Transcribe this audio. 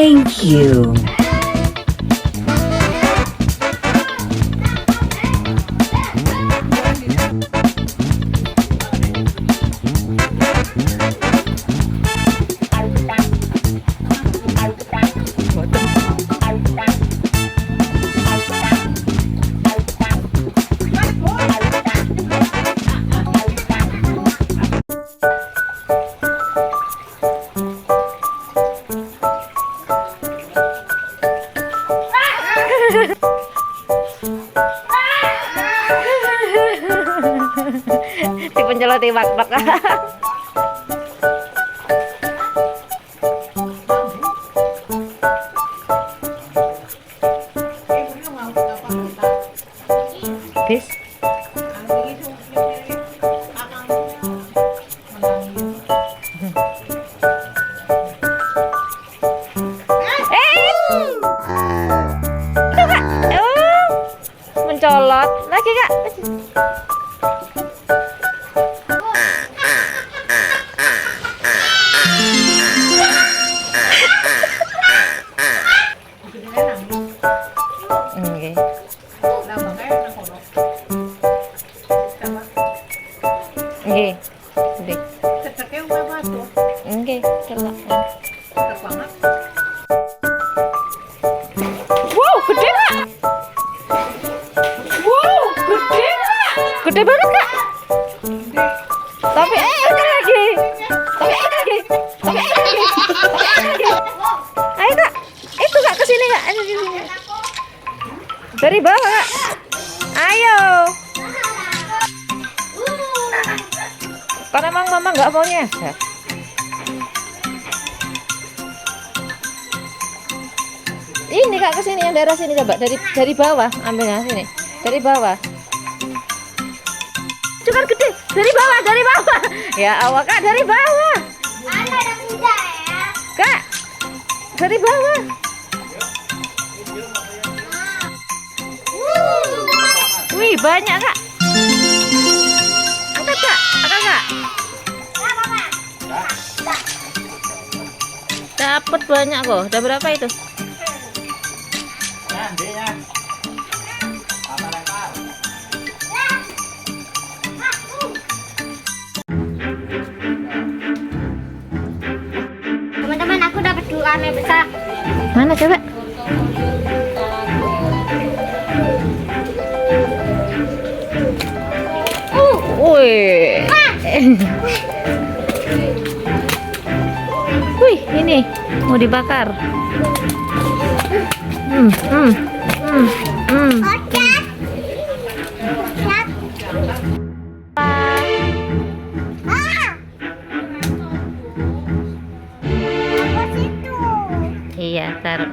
Thank you. Dipenceloti bak-bak. Bis. Itu Kak. Oh, mencolot. Lagi Kak. Nggih. Nggih. Nggih. Nggih, celak. Wow, gede Kak. Wow, gede Kak. Gede banget Kak. Tapi udah lagi. Tapi lagi. Tapi lagi. Ayo Kak. Itu Kak kesini Kak. Ayo sini. Dari bawah Kak. Ayo. Karena emang mama nggak mau nyasar. Ini Kak kesini yang daerah sini coba dari bawah ambilnya sini dari bawah. Cuman gede dari bawah Ya Allah Kak dari bawah. Ada kuda ya. Kak dari bawah. Wih banyak Kak. Angkat Kak, angkat Kak. Dapat banyak kok. Udah berapa itu? Teman-teman, aku dapat dua aneh besar. Mana coba? Wih. Wih, ini mau dibakar. Ocat. Ocat. Apa situ? Iya, taruh.